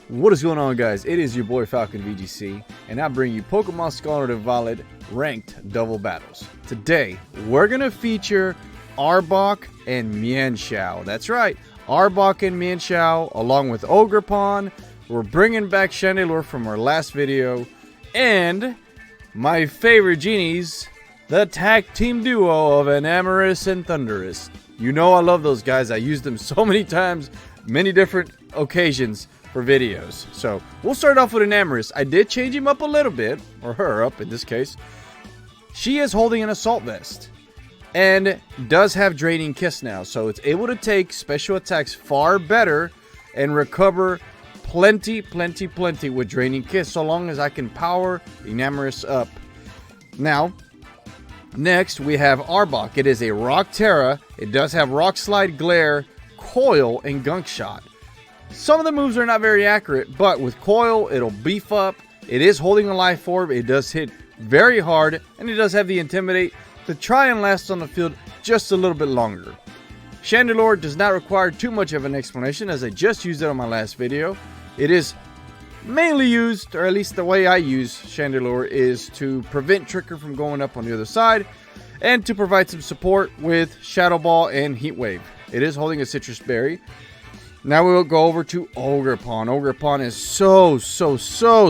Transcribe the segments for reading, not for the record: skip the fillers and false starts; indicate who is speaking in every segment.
Speaker 1: What is going on, guys? It is your boy Falcon VGC, and I bring you Pokemon Scarlet and Violet ranked double battles. Today, we're going to feature Arbok and Mienshao. That's right, Arbok and Mienshao, along with Ogerpon. We're bringing back Chandelure from our last video, and my favorite genies, the tag team duo of Enamorus and Thundurus. You know I love those guys. I used them so many times, many different occasions for videos. So we'll start off with Enamorus. I did change him up a little bit, or her up in this case. She is holding an Assault Vest and does have Draining Kiss now, so it's able to take special attacks far better and recover plenty with Draining Kiss, so long as I can power Enamorus up. Now, next we have Arbok. It is a Rock Terra. It does have Rock Slide, Glare, Coil, and Gunk Shot. Some of the moves are not very accurate, but with Coil, it'll beef up. It is holding a Life Orb. It does hit very hard, and it does have the Intimidate to try and last on the field just a little bit longer. Chandelure does not require too much of an explanation, as I just used it on my last video. It is mainly used, or at least the way I use Chandelure, is to prevent Tricker from going up on the other side, and to provide some support with Shadow Ball and Heat Wave. It is holding a Citrus Berry. Now we will go over to Ogerpon. Ogerpon is so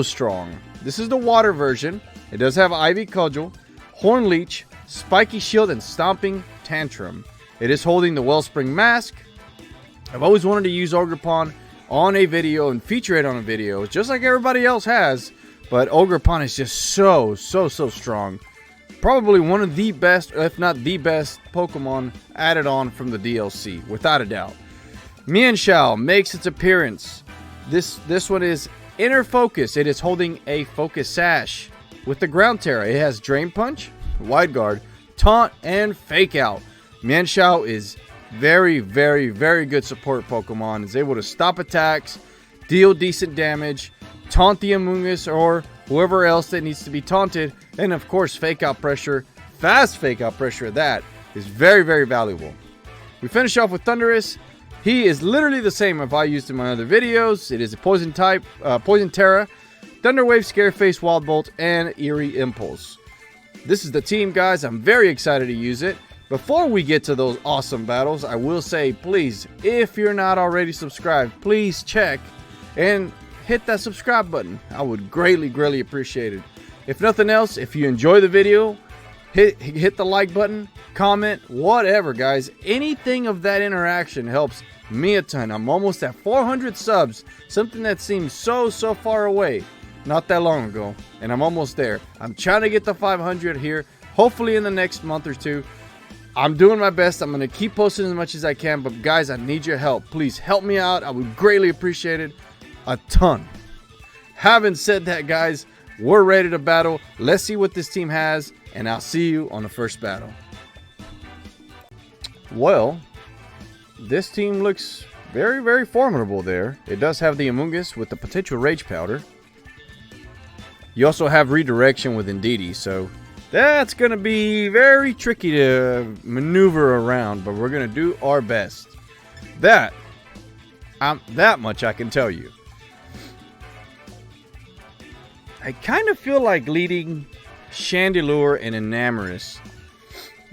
Speaker 1: strong. This is the water version. It does have Ivy Cudgel, Horn Leech, Spiky Shield, and Stomping Tantrum. It is holding the Wellspring Mask. I've always wanted to use Ogerpon on a video and feature it on a video, just like everybody else has. But Ogerpon is just so strong. Probably one of the best, if not the best, Pokemon added on from the DLC, without a doubt. Mienshao makes its appearance. This one is Inner Focus. It is holding a Focus Sash with the Ground Terra. It has Drain Punch, Wide Guard, Taunt, and Fake Out. Mienshao is very good support Pokemon. It's able to stop attacks, deal decent damage, taunt the Among Us or whoever else that needs to be taunted, and of course Fake Out Pressure. Fast Fake Out Pressure, that is very valuable. We finish off with Thundurus. He is literally the same if I used in my other videos. It is a Poison type, Poison Terra, Thunder Wave, Scareface, Wild Bolt, and Eerie Impulse. This is the team, guys. I'm very excited to use it. Before we get to those awesome battles, I will say, please, if you're not already subscribed, please check and hit that subscribe button. I would greatly appreciate it. If nothing else, if you enjoy the video, hit the like button, comment, whatever, guys. Anything of that interaction helps me a ton. I'm almost at 400 subs, something that seems so far away not that long ago, and I'm almost there. I'm trying to get to 500 here, hopefully in the next month or two. I'm doing my best. I'm going to keep posting as much as I can, but guys, I need your help. Please help me out. I would greatly appreciate it a ton. Having said that, guys, we're ready to battle. Let's see what this team has, and I'll see you on the first battle. Well, this team looks very formidable there. It does have the Among Us with the potential Rage Powder. You also have Redirection with Indeedee, so that's going to be very tricky to maneuver around, but we're going to do our best. That much I can tell you. I kind of feel like leading Chandelure and Enamorus.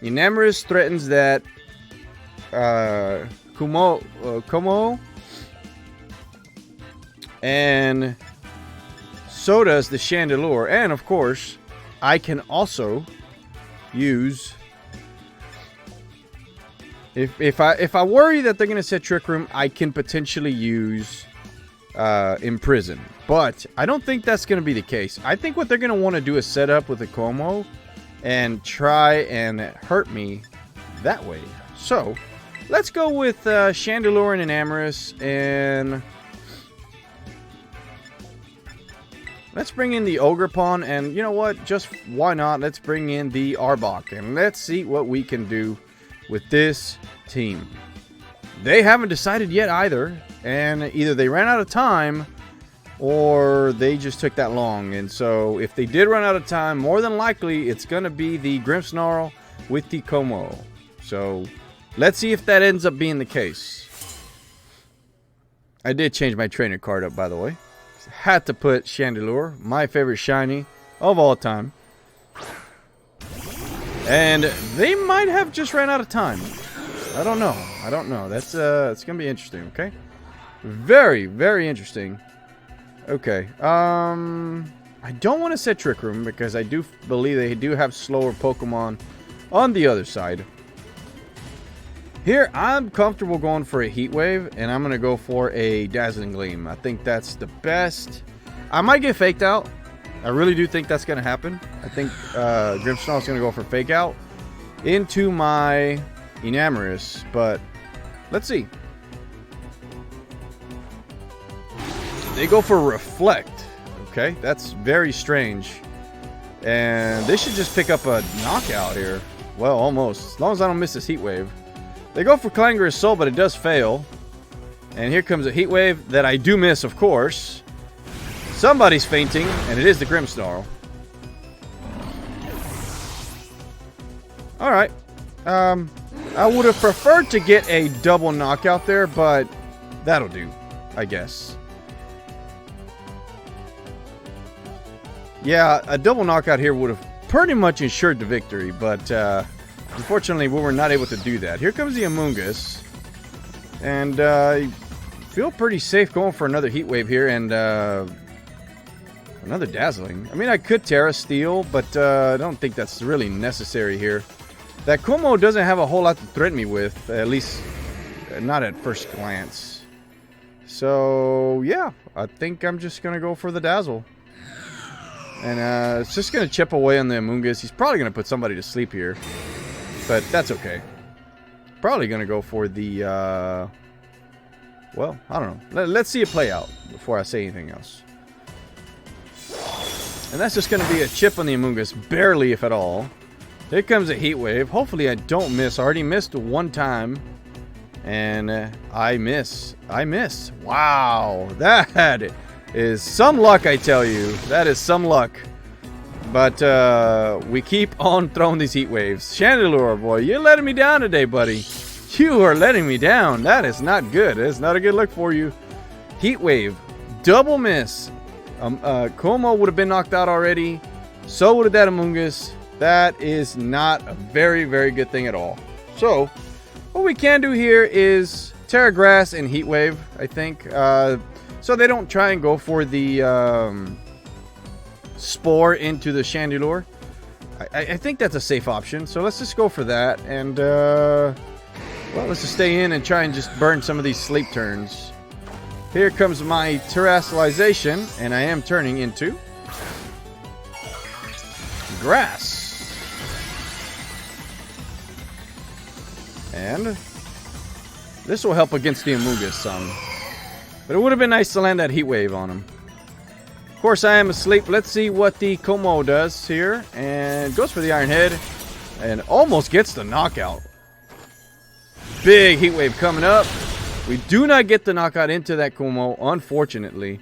Speaker 1: Enamorus threatens that Kumo, and so does the Chandelure, and of course I can also use, if I worry that they're gonna set Trick Room, I can potentially use Imprison, but I don't think that's gonna be the case. I think what they're gonna want to do is set up with a Como and try and hurt me that way. So let's go with Chandelure and Enamorus, and let's bring in the Ogerpon, and you know what? Just why not? Let's bring in the Arbok, and let's see what we can do with this team. They haven't decided yet either, and either they ran out of time or they just took that long. And so if they did run out of time, more than likely it's going to be the Grimmsnarl with the Como. So let's see if that ends up being the case. I did change my trainer card up, by the way. Had to put Chandelure, my favorite shiny of all time. And they might have just ran out of time. I don't know. I don't know. That's it's gonna be interesting. Okay, very, very interesting. Okay. I don't want to set Trick Room because I do believe they do have slower Pokemon on the other side. Here, I'm comfortable going for a Heat Wave, and I'm going to go for a Dazzling Gleam. I think that's the best. I might get Faked Out. I really do think that's going to happen. I think Grimmsnarl is going to go for Fake Out into my Enamorus, but let's see. They go for Reflect. Okay, that's very strange. And they should just pick up a knockout here. Well, almost. As long as I don't miss this Heat Wave. They go for Clangorous Soul, but it does fail. And here comes a Heat Wave that I do miss, of course. Somebody's fainting, and it is the Grimmsnarl. Alright. I would have preferred to get a double knockout there, but that'll do, I guess. Yeah, a double knockout here would have pretty much ensured the victory, but unfortunately we were not able to do that. Here comes the Amoonguss, and I feel pretty safe going for another Heat Wave here, and another Dazzling. I mean, I could Terra Steel, but I don't think that's really necessary here. That Kumo doesn't have a whole lot to threaten me with, at least not at first glance. So, yeah, I think I'm just going to go for the Dazzle. And it's just going to chip away on the Amoonguss. He's probably going to put somebody to sleep here. But that's okay. Probably going to go for the, well, I don't know. Let's see it play out before I say anything else. And that's just going to be a chip on the Amoonguss. Barely, if at all. Here comes a Heat Wave. Hopefully I don't miss. I already missed one time. And I miss. I miss. Wow. That is some luck, I tell you. That is some luck. But we keep on throwing these Heat Waves. Chandelure, boy, you're letting me down today, buddy. You are letting me down. That is not good. It's not a good look for you. Heat Wave. Double miss. Como would have been knocked out already. So would have that Amoonguss. That is not a very, very good thing at all. So, what we can do here is Terra Grass and Heat Wave, I think. So they don't try and go for the Spore into the Chandelure. I think that's a safe option. So let's just go for that. And, well, let's just stay in and try and just burn some of these sleep turns. Here comes my Terastallization. And I am turning into Grass. And this will help against the Amoonguss some. But it would have been nice to land that Heat Wave on him. Of course, I am asleep. Let's see what the Como does here. And goes for the Iron Head. And almost gets the knockout. Big Heat Wave coming up. We do not get the knockout into that Como, unfortunately.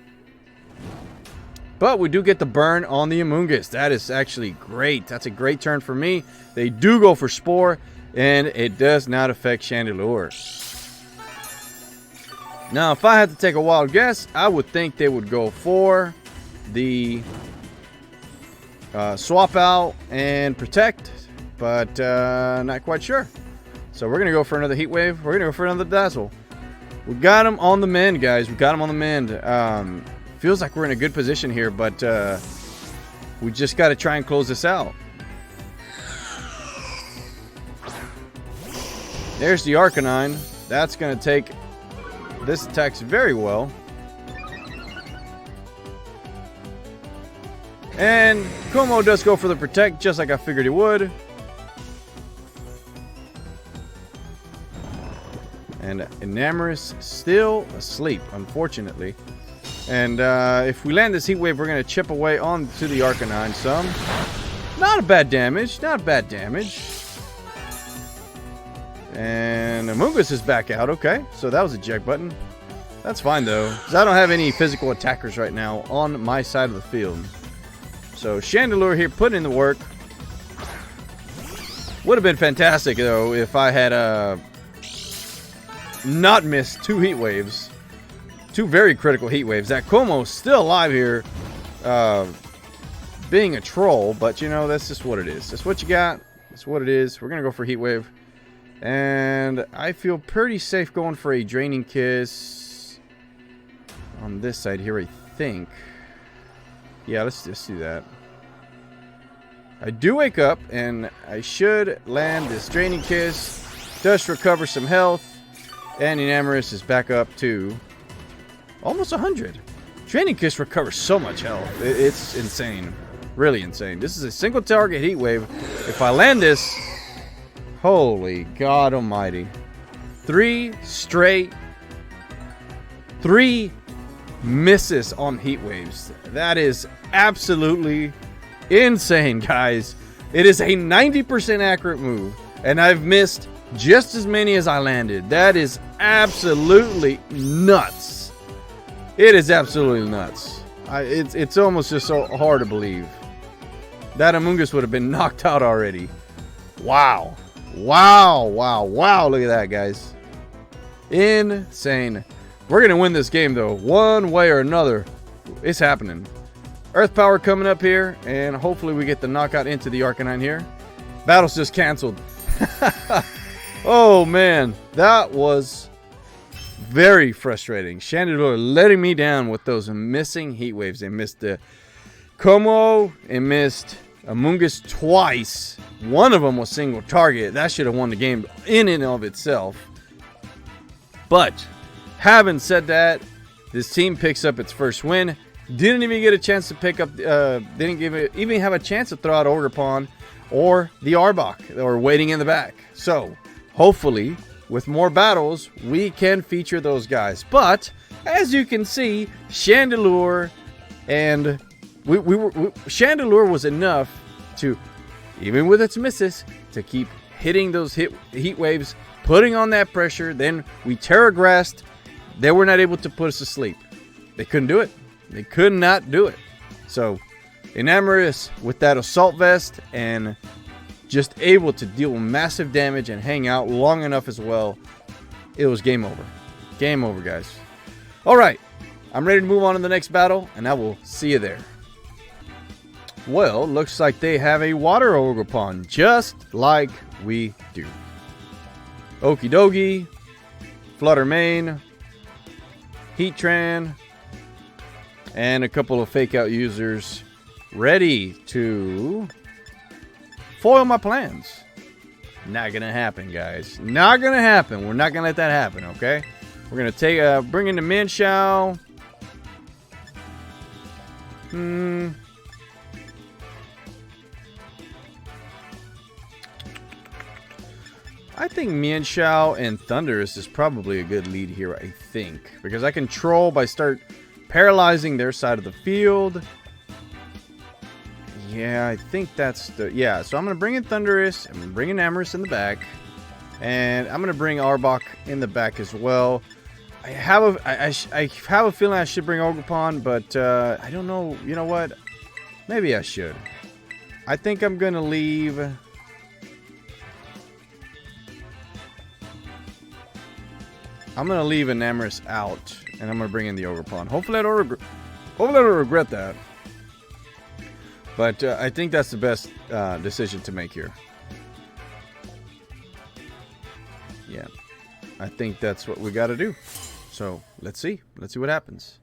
Speaker 1: But we do get the burn on the Amoonguss. That is actually great. That's a great turn for me. They do go for Spore. And it does not affect Chandelure. Now, if I had to take a wild guess, I would think they would go for the Swap Out and Protect. But not quite sure. So we're going to go for another Heat Wave. We're going to go for another Dazzle. We got him on the mend, guys. We got him on the mend. Feels like we're in a good position here, but we just got to try and close this out. There's the Arcanine. That's going to take this attacks very well. And Como does go for the Protect, just like I figured he would. And Enamorus still asleep, unfortunately. And if we land this Heat Wave, we're going to chip away onto the Arcanine some. Not a bad damage. Not bad damage. And Amoonguss is back out. Okay, so that was a eject button. That's fine, though, because I don't have any physical attackers right now on my side of the field. So Chandelure here putting in the work. Would have been fantastic, though, if I had not missed two Heat Waves Two very critical heat waves. That Komo's still alive here, being a troll, but you know, that's just what it is. That's what you got. That's what it is. We're gonna go for heat wave, and I feel pretty safe going for a draining kiss on this side here, I think. Yeah, let's just do that. I do wake up, and I should land this draining kiss. Just recover some health, and Enamorous is back up to almost 100. Draining kiss recovers so much health. It's insane. Really insane. This is a single target heat wave. If I land this, holy God almighty. 3 misses on heat waves. That is absolutely insane, guys. It is a 90% accurate move, and I've missed just as many as I landed. That is absolutely nuts. It is absolutely nuts. It's almost just so hard to believe. That Amoongus would have been knocked out already. Wow. Wow, wow, wow. Look at that, guys. Insane. We're going to win this game, though. One way or another. It's happening. Earth Power coming up here. And hopefully we get the knockout into the Arcanine here. Battle's just canceled. Oh, man. That was very frustrating. Chandelure letting me down with those missing heat waves. They missed the Como and missed Amoongus twice. One of them was single target. That should have won the game in and of itself. But having said that, this team picks up its first win. Didn't even get a chance to pick up. Didn't even have a chance to throw out Ogerpon or the Arbok that were waiting in the back. So hopefully, with more battles, we can feature those guys. But as you can see, Chandelure and Chandelure was enough to, even with its misses, to keep hitting those heat waves, putting on that pressure. Then we Terragrassed. They were not able to put us to sleep. They couldn't do it. They could not do it. So Enamorous with that Assault Vest and just able to deal massive damage and hang out long enough as well. It was game over. Game over, guys. All right. I'm ready to move on to the next battle, and I will see you there. Well, looks like they have a Water Ogerpon, just like we do. Okie dokie, Flutter Mane, Heatran, and a couple of fake out users ready to foil my plans. Not gonna happen, guys. Not gonna happen. We're not gonna let that happen, okay? We're gonna bring in the Mienshao. I think Mienshao and Thundurus is probably a good lead here, I think. Because I control by start paralyzing their side of the field. Yeah, I think that's the... Yeah, so I'm going to bring in Thundurus. I'm going to bring in Amorous in the back. And I'm going to bring Arbok in the back as well. I have a feeling I should bring Ogerpon, but I don't know. You know what? Maybe I should. I think I'm going to leave... I'm going to leave Enamorous out, and I'm going to bring in the Ogerpon. Hopefully I don't regret that. But I think that's the best decision to make here. Yeah. I think that's what we got to do. So, let's see. Let's see what happens.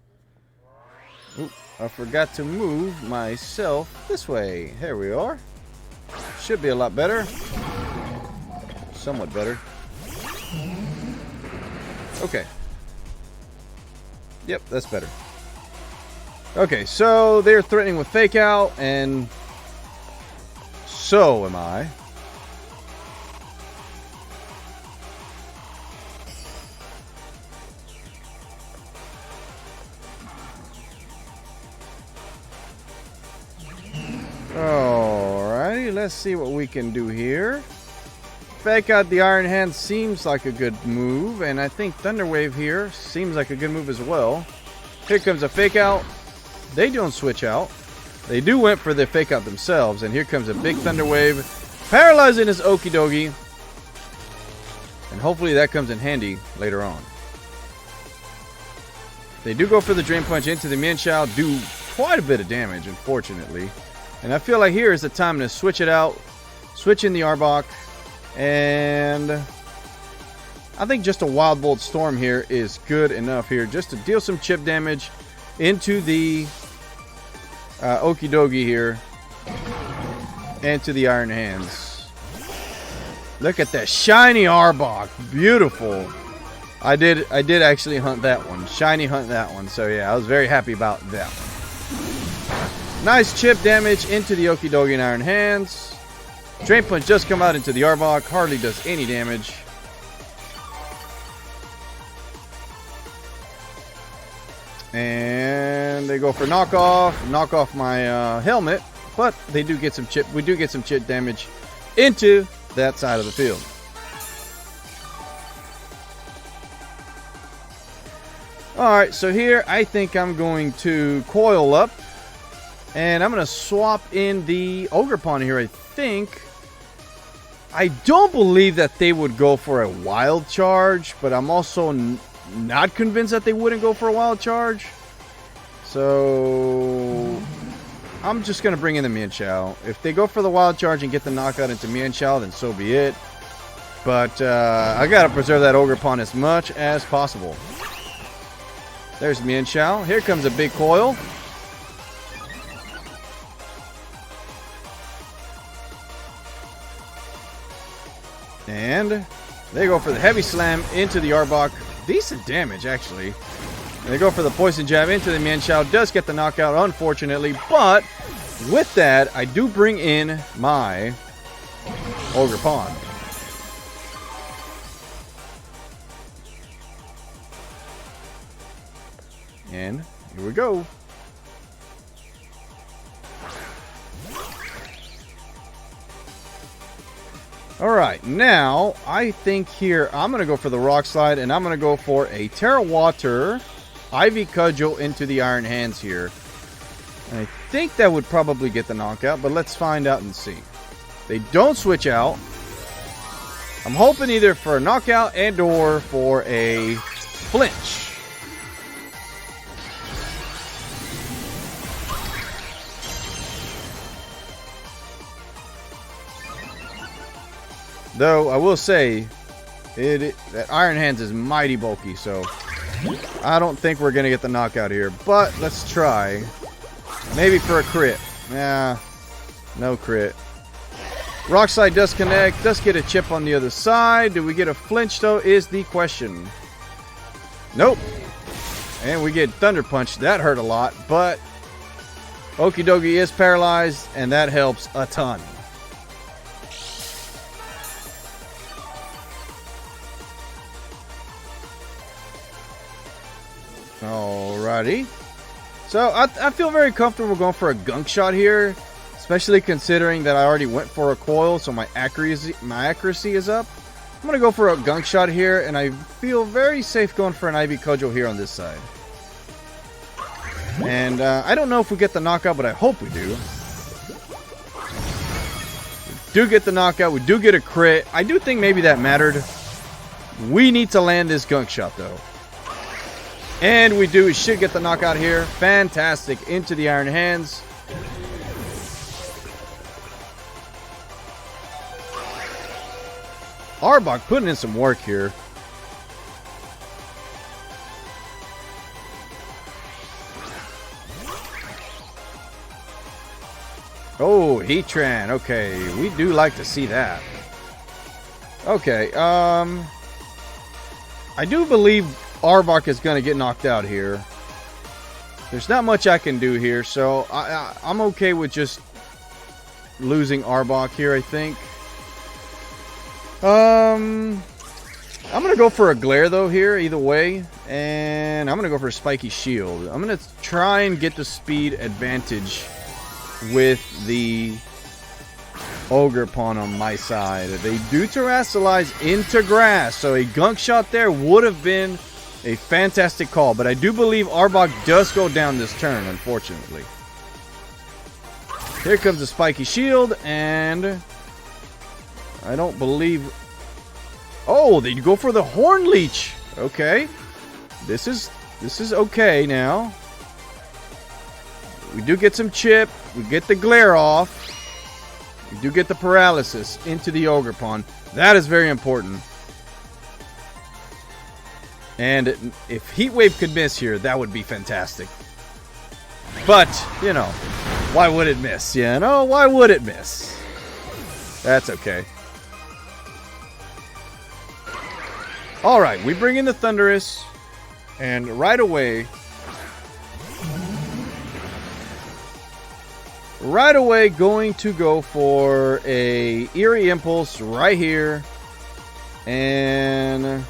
Speaker 1: Oop, I forgot to move myself this way. Here we are. Should be a lot better. Somewhat better. Okay. Yep, that's better. Okay, so they're threatening with Fake Out, and so am I. Alrighty, let's see what we can do here. Fake Out the Iron Hand seems like a good move, and I think Thunder Wave here seems like a good move as well. Here comes a Fake Out. They don't switch out. They do went for the Fake Out themselves, and here comes a big Thunder Wave, paralyzing his Okidogi, and hopefully that comes in handy later on. They do go for the Drain Punch into the Mienshao, do quite a bit of damage, unfortunately. And I feel like here is the time to switch it out, switch in the Arbok, and I think just a Wild Bolt Storm here is good enough here just to deal some chip damage into the Okidogi here and to the Iron Hands. Look at that shiny Arbok, beautiful. I did actually hunt that one, shiny hunt that one. So yeah, I was very happy about that one. Nice chip damage into the Okidogi and Iron Hands. Drain Punch just come out into the Arbok, hardly does any damage. And they go for knock off my helmet, but they do get some chip. We do get some chip damage into that side of the field. All right, so here I think I'm going to coil up, and I'm going to swap in the Ogerpon here. I think. I don't believe that they would go for a wild charge, but I'm also not convinced that they wouldn't go for a wild charge. So I'm just going to bring in the Mienshao. If they go for the wild charge and get the knockout into Mienshao, then so be it. But I got to preserve that Ogerpon as much as possible. There's Mienshao. Here comes a big coil. And they go for the heavy slam into the Arbok. Decent damage, actually. And they go for the poison jab into the Mienshao. Does get the knockout, unfortunately. But with that, I do bring in my Ogerpon. And here we go. Alright, now I think here I'm going to go for the Rock Slide, and I'm going to go for a Terra Water Ivy Cudgel into the Iron Hands here. And I think that would probably get the knockout, but let's find out and see. They don't switch out. I'm hoping either for a knockout and or for a flinch. Though, I will say, that Iron Hands is mighty bulky, so I don't think we're going to get the knockout here. But, let's try. Maybe for a crit. Nah, no crit. Rock Slide does connect, does get a chip on the other side. Do we get a flinch, though, is the question. Nope. And we get Thunder Punch. That hurt a lot, but Okidogi is paralyzed, and that helps a ton. Alrighty. So I feel very comfortable going for a gunk shot here, especially considering that I already went for a coil, so my accuracy is up. I'm gonna go for a gunk shot here, and I feel very safe going for an Ivy Cudgel here on this side. And I don't know if we get the knockout, but I hope we do. We do get the knockout. We do get a crit. I do think maybe that mattered. We need to land this gunk shot though. And we do. We should get the knockout here. Fantastic. Into the Iron Hands. Arbok putting in some work here. Oh, Heatran. Okay, we do like to see that. Okay, I do believe Arbok is going to get knocked out here. There's not much I can do here, so I'm okay with just losing Arbok here, I think. I'm going to go for a Glare, though, here, either way. And I'm going to go for a Spiky Shield. I'm going to try and get the speed advantage with the Ogerpon on my side. They do Terrasilize into grass, so a gunk shot there would have been a fantastic call. But I do believe Arbok does go down this turn, unfortunately. Here comes the Spiky Shield, and I don't believe... Oh, they go for the Horn Leech. Okay. This is This is okay now. We do get some chip. We get the glare off. We do get the paralysis into the Ogerpon. That is very important. And if Heat Wave could miss here, that would be fantastic. But, you know, why would it miss? You know, why would it miss? That's okay. Alright, we bring in the Thundurus. And right away, going to go for a Eerie Impulse right here. And I'm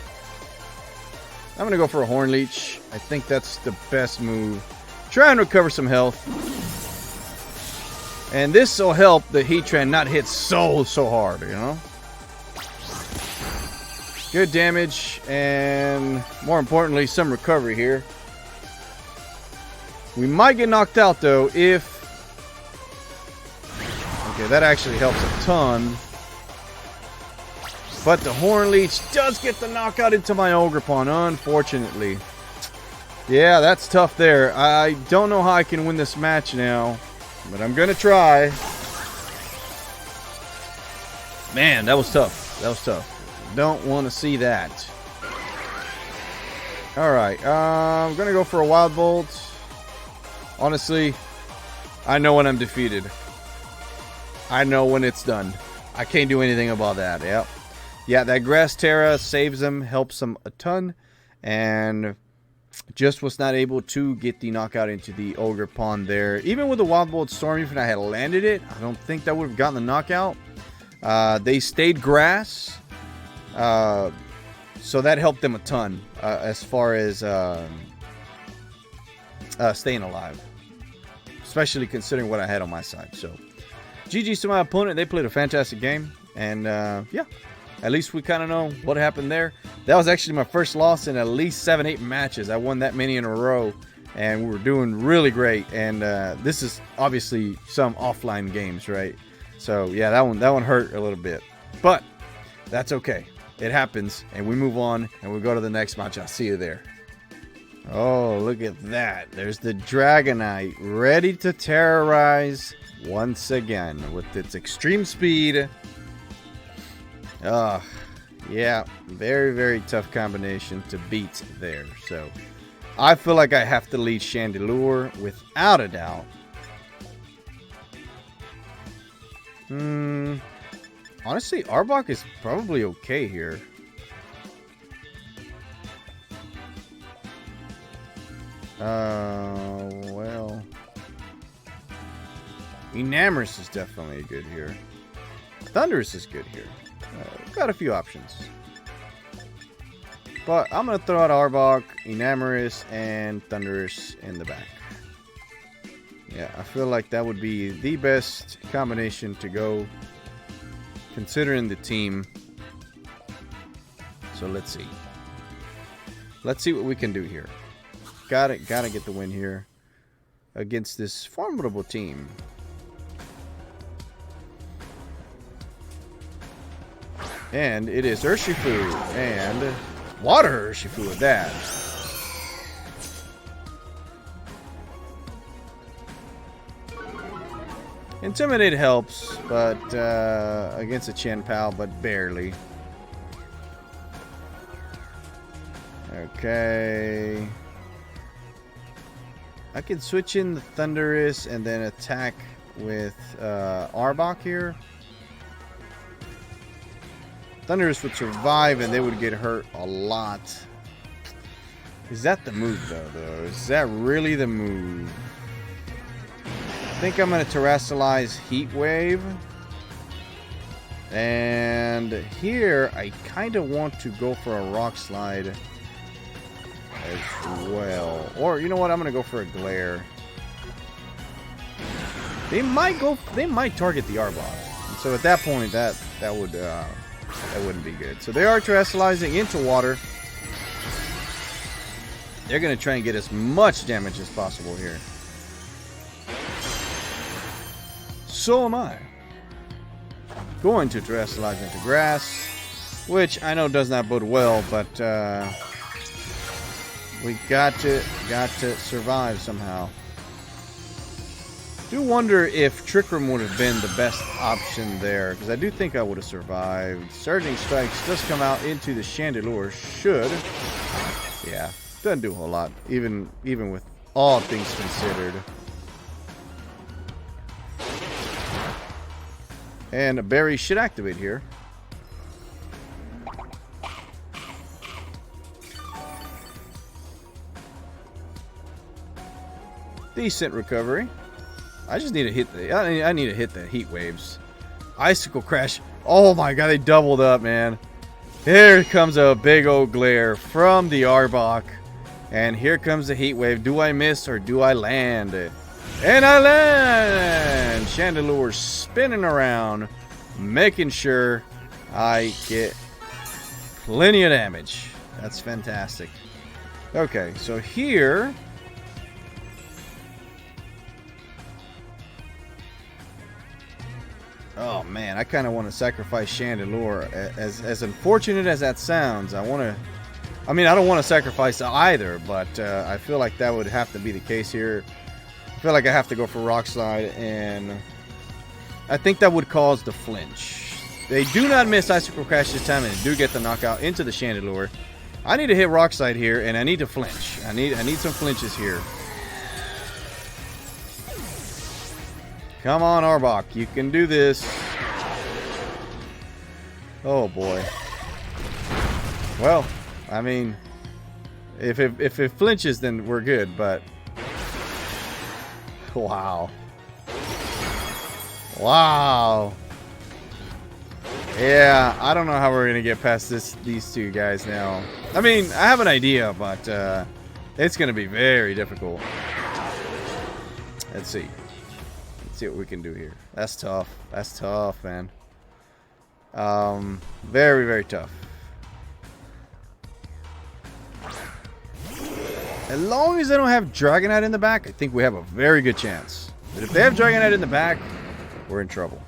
Speaker 1: going to go for a Horn Leech. I think that's the best move. Try and recover some health. And this will help the Heatran not hit so hard, you know? Good damage, and more importantly, some recovery here. We might get knocked out, though, if... Okay, that actually helps a ton. But the Horn Leech does get the knockout into my Ogerpon, unfortunately. Yeah, that's tough there. I don't know how I can win this match now, but I'm going to try. Man, that was tough. That was tough. Don't want to see that. Alright, I'm going to go for a Wild Bolt. Honestly, I know when I'm defeated. I know when it's done. I can't do anything about that. Yep. Yeah, that Grass Terra saves him, helps him a ton. And just was not able to get the knockout into the Ogerpon there. Even with the Wild Bolt Storm, even if I had landed it, I don't think that would have gotten the knockout. They stayed grass. So that helped them a ton as far as staying alive. Especially considering what I had on my side. So, GG's to my opponent. They played a fantastic game. And, yeah. At least we kind of know what happened there. That was actually my first loss in at least 7-8 matches. I won that many in a row. And we were doing really great. And this is obviously some offline games, right? So, yeah, that one hurt a little bit. But that's okay. It happens. And we move on. And we go to the next match. I'll see you there. Oh, look at that. There's the Dragonite ready to terrorize once again with its extreme speed. Yeah, very, very tough combination to beat there. So, I feel like I have to lead Chandelure without a doubt. Honestly, Arbok is probably okay here. Well, Enamorus is definitely good here. Thundurus is good here. Got a few options. But I'm going to throw out Arbok, Enamorus, and Thundurus in the back. Yeah, I feel like that would be the best combination to go, considering the team. So let's see. Let's see what we can do here. Gotta get the win here against this formidable team. And it is Urshifu and Water Urshifu with that. Intimidate helps, but against a Chien-Pao, but barely. Okay. I can switch in the Thundurus and then attack with Arbok here. Thundurus would survive and they would get hurt a lot. Is that the move though? Is that really the move? I think I'm going to Terrasilize Heat Wave. And here I kind of want to go for a Rock Slide as well. Or you know what? I'm going to go for a Glare. They might target the Arbok. And so at that point that wouldn't be good. So they are Terrasilizing into water. They're going to try and get as much damage as possible here. So am I. Going to Terrasilize into grass, which I know does not bode well, but We got to survive somehow. Do wonder if Trick Room would have been the best option there, because I do think I would have survived. Surging Strikes does come out into the Chandelure. Should. Yeah, doesn't do a whole lot, even with all things considered. And a berry should activate here. Decent recovery. I just need to hit the. I need to hit the heat waves. Icicle Crash. Oh my god, they doubled up, man. Here comes a big old glare from the Arbok, and here comes the heat wave. Do I miss or do I land? And I land. Chandelure spinning around, making sure I get plenty of damage. That's fantastic. Okay, so here. Oh man, I kind of want to sacrifice Chandelure. As unfortunate as that sounds, I don't want to sacrifice either, but I feel like that would have to be the case here. I feel like I have to go for Rock Slide, and I think that would cause the flinch. They do not miss Icicle Crash this time, and they do get the knockout into the Chandelure. I need to hit Rock Slide here, and I need to flinch. I need some flinches here. Come on, Arbok. You can do this. Oh, boy. Well, I mean, if it flinches, then we're good, but... Wow. Wow. Yeah, I don't know how we're going to get past these two guys now. I mean, I have an idea, but it's going to be very difficult. Let's see. See what we can do here. That's tough. That's tough, man. Very, very tough. As long as they don't have Dragonite in the back, I think we have a very good chance. But if they have Dragonite in the back, we're in trouble.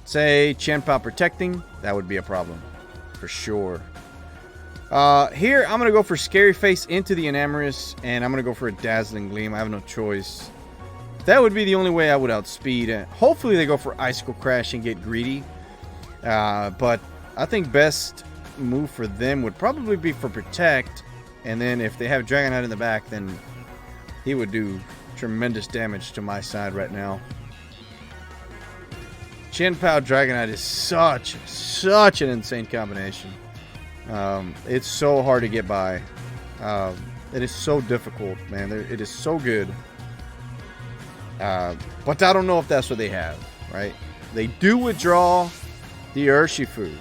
Speaker 1: Say Chien-Pao protecting, that would be a problem. For sure. Here, I'm going to go for Scary Face into the Enamorous, and I'm going to go for a Dazzling Gleam. I have no choice. That would be the only way I would outspeed. Hopefully they go for Icicle Crash and get greedy. But I think best move for them would probably be for Protect. And then if they have Dragonite in the back, then he would do tremendous damage to my side right now. Chien-Pao Dragonite is such an insane combination. It's so hard to get by. It is so difficult, man. It is so good. But I don't know if that's what they have, right? They do withdraw the Urshifu.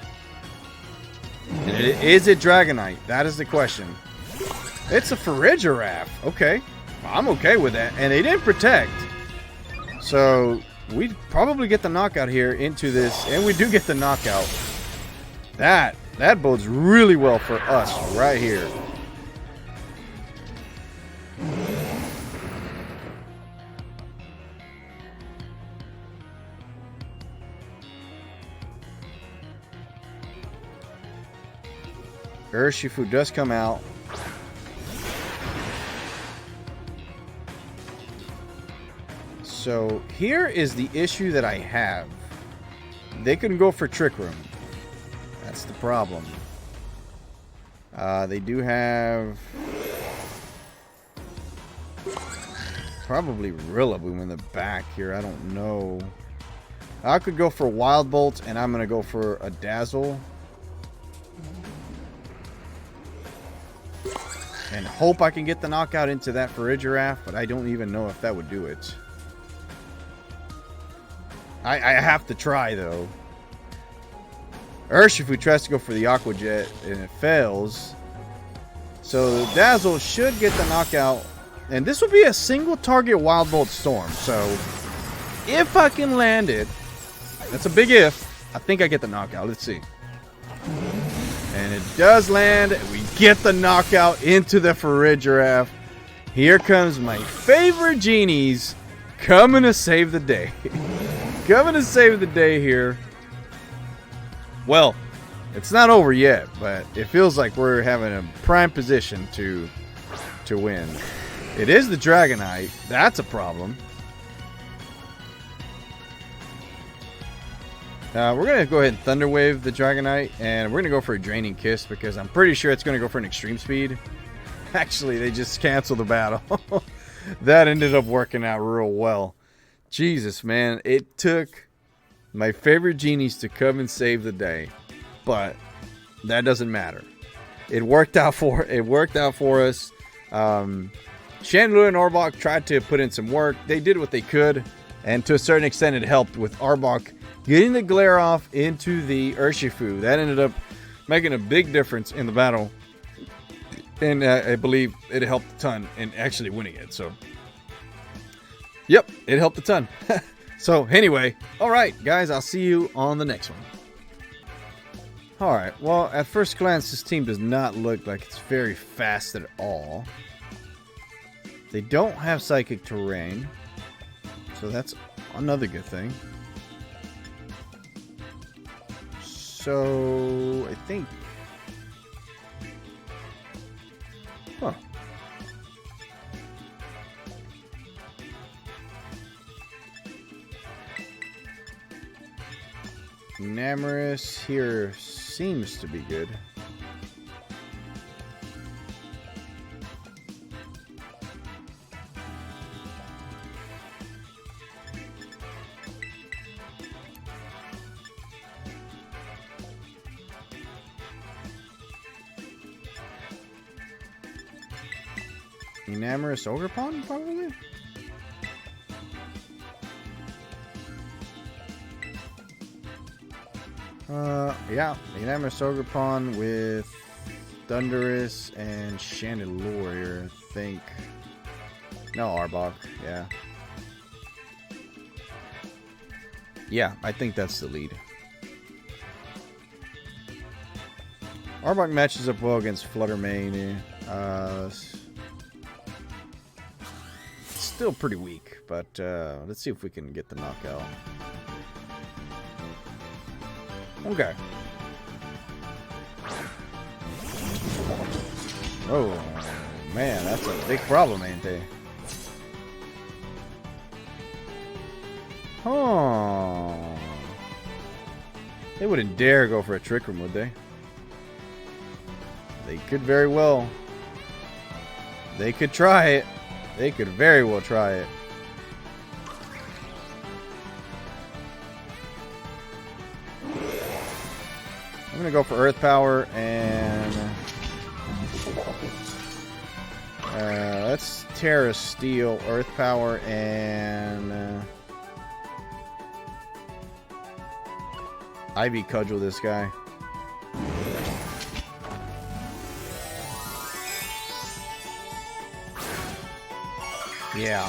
Speaker 1: Is it Dragonite? That is the question. It's a Farigiraf. Okay. I'm okay with that. And they didn't protect. So, we probably get the knockout here into this. And we do get the knockout. That bodes really well for us right here. Urshifu does come out. So here is the issue that I have. They can go for Trick Room. That's the problem. They do have probably Rillaboom in the back here. I don't know. I could go for Wild Bolt, and I'm going to go for a Dazzle. And hope I can get the knockout into that Farigiraf, but I don't even know if that would do it. I have to try, though. Urshifu tries to go for the Aqua Jet, and it fails. So the Dazzle should get the knockout. And this will be a single target Wild Bolt Storm. So if I can land it, that's a big if, I think I get the knockout. Let's see. And it does land. We get the knockout into the Farigiraf. Here comes my favorite genies coming to save the day. Coming to save the day here. Well, it's not over yet, but it feels like we're having a prime position to to win. It is the Dragonite. That's a problem. We're going to go ahead and Thunder Wave the Dragonite, and we're going to go for a Draining Kiss because I'm pretty sure it's going to go for an Extreme Speed. Actually, they just canceled the battle. That ended up working out real well. Jesus, man. It took my favorite genies to come and save the day. But that doesn't matter. It worked out for us. Chandelure and Arbok tried to put in some work. They did what they could. And to a certain extent, it helped with Arbok getting the glare off into the Urshifu. That ended up making a big difference in the battle. And I believe it helped a ton in actually winning it. So, yep, it helped a ton. So, anyway, all right, guys, I'll see you on the next one. All right, well, at first glance, this team does not look like it's very fast at all. They don't have Psychic Terrain, so that's another good thing. So, I think... Huh. Enamorous here seems to be good. Enamorous Ogerpon, probably? Yeah, Enamorous Ogerpon with Thundurus and Chandelure, I think. No, Arbok, yeah. Yeah, I think that's the lead. Arbok matches up well against Fluttermane. Still pretty weak, but let's see if we can get the knockout. Okay. Oh, man, that's a big problem, ain't they? Oh. They wouldn't dare go for a Trick Room, would they? They could very well. They could try it. They could very well try it. I'm gonna go for Earth Power and let's Terra Steel, Earth Power, and Ivy Cudgel this guy. Yeah.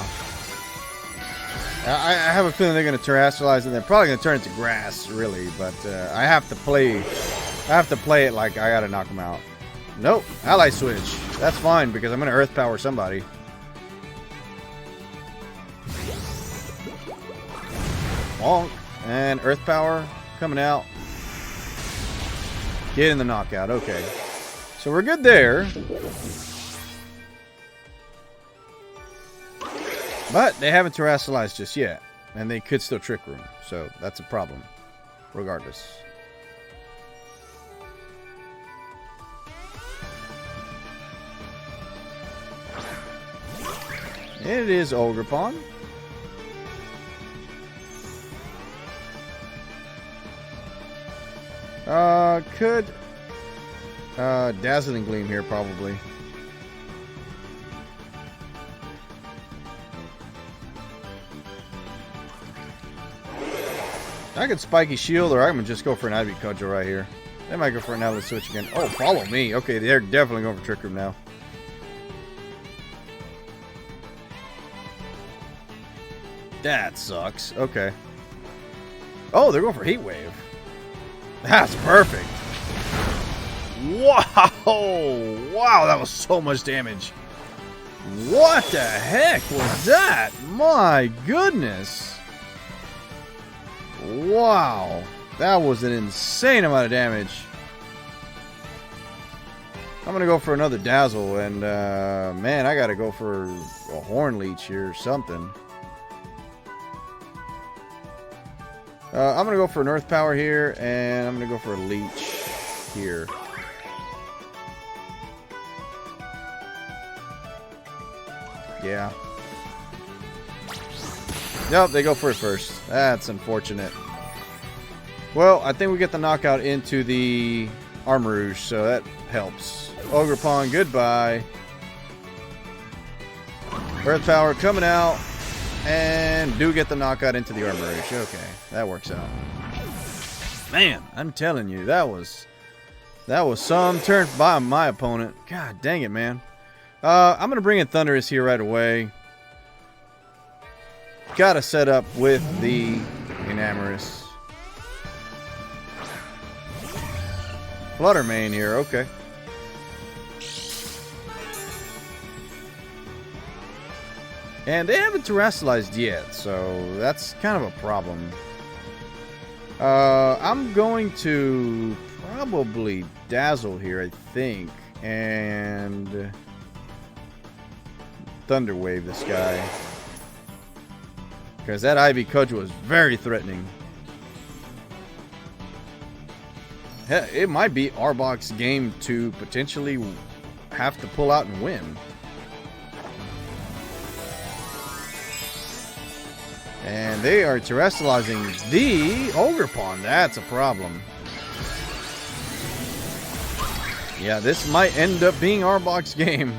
Speaker 1: I have a feeling they're going to terrestrialize and they're probably going to turn it to grass, really. But I have to play it like I got to knock them out. Nope. Ally Switch. That's fine because I'm going to Earth Power somebody. Bonk. And Earth Power coming out. Get in the knockout. Okay. So we're good there. But they haven't terrestrialized just yet. And they could still Trick Room. So that's a problem. Regardless. It is Ogerpon. Could Dazzling Gleam here probably. I could Spiky Shield, or I'm gonna just go for an Ivy Cudgel right here. They might go for an Ally Switch again. Oh, follow me. Okay, they're definitely going for Trick Room now. That sucks. Okay. Oh, they're going for Heat Wave. That's perfect. Wow! Wow, that was so much damage. What the heck was that? My goodness. Wow. That was an insane amount of damage. I'm going to go for another Dazzle. And, man, I got to go for a Horn Leech here or something. I'm going to go for an Earth Power here. And I'm going to go for a Leech here. Yeah. Yep, they go for it first. That's unfortunate. Well, I think we get the knockout into the Armarouge, so that helps. Ogerpon, goodbye. Earth Power coming out. And do get the knockout into the Armarouge. Okay, that works out. Man, I'm telling you, that was some turn by my opponent. God dang it, man. I'm going to bring in Thundurus here right away. Got to set up with the Enamorus. Fluttermane here, okay. And they haven't terrestrialized yet, so that's kind of a problem. I'm going to probably Dazzle here, I think. And Thunder Wave this guy. Because that Ivy Cudgel is very threatening. It might be Arbok's game to potentially have to pull out and win. And they are terrestrializing the Ogerpon. That's a problem. Yeah, this might end up being Arbok's game.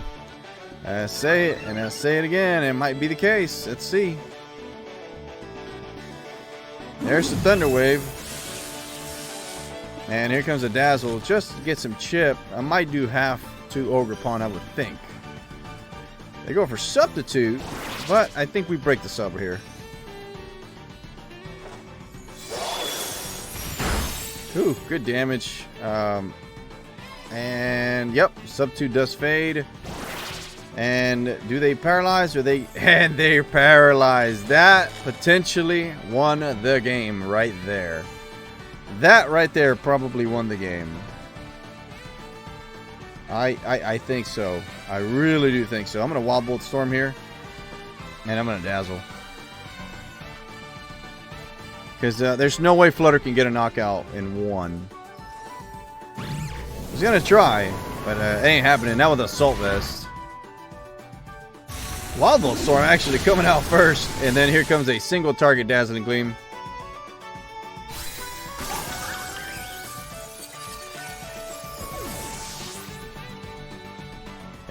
Speaker 1: I say it, and I say it again. It might be the case. Let's see. There's the Thunder Wave. And here comes a Dazzle just to get some chip. I might do half to Ogerpon, I would think. They go for Substitute, but I think we break the sub here. Ooh, good damage. And yep, Substitute does fade. And do they paralyze? Or they? And they're paralyzed. That potentially won the game right there. That right there probably won the game. I think so. I really do think so. I'm going to Wild Bolt Storm here. And I'm going to Dazzle. Because there's no way Flutter can get a knockout in one. I was going to try, but it ain't happening. Not with Assault Vest. Wild Bolt Storm actually coming out first. And then here comes a single target Dazzling Gleam.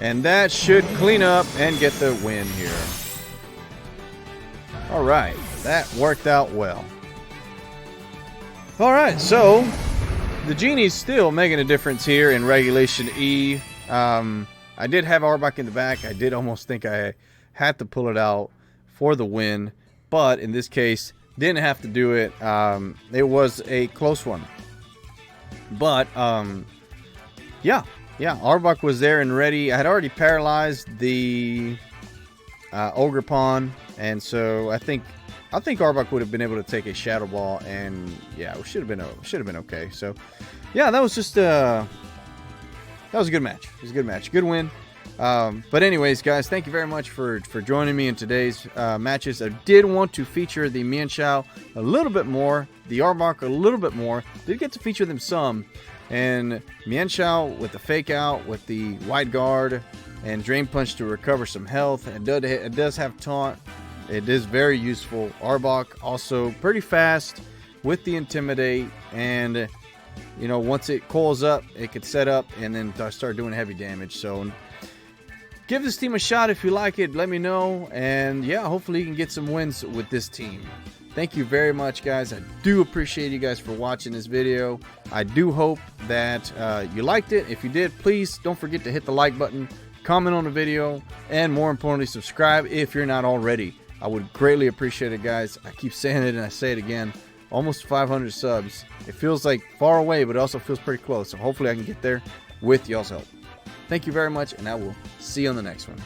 Speaker 1: And that should clean up and get the win here. Alright, that worked out well. Alright, so the Genie's still making a difference here in Regulation E. I did have Arbok in the back. I did almost think I had to pull it out for the win. But in this case, didn't have to do it. It was a close one. But, yeah, Arbok was there and ready. I had already paralyzed the Ogerpon, and so I think Arbok would have been able to take a Shadow Ball, and yeah, it should have been okay. So, yeah, that was just that was a good match. It was a good match, good win. But anyways, guys, thank you very much for joining me in today's matches. I did want to feature the Mienshao a little bit more, the Arbok a little bit more. Did get to feature them some. And Mienshao with the fake out, with the wide guard, and Drain Punch to recover some health. It does have taunt. It is very useful. Arbok also pretty fast with the Intimidate. And, you know, once it coils up, it could set up and then start doing heavy damage. So give this team a shot if you like it. Let me know. And, yeah, hopefully you can get some wins with this team. Thank you very much, guys. I do appreciate you guys for watching this video. I do hope that you liked it. If you did, please don't forget to hit the like button, comment on the video, and more importantly, subscribe if you're not already. I would greatly appreciate it, guys. I keep saying it and I say it again. Almost 500 subs. It feels like far away, but it also feels pretty close. So hopefully I can get there with y'all's help. Thank you very much, and I will see you on the next one.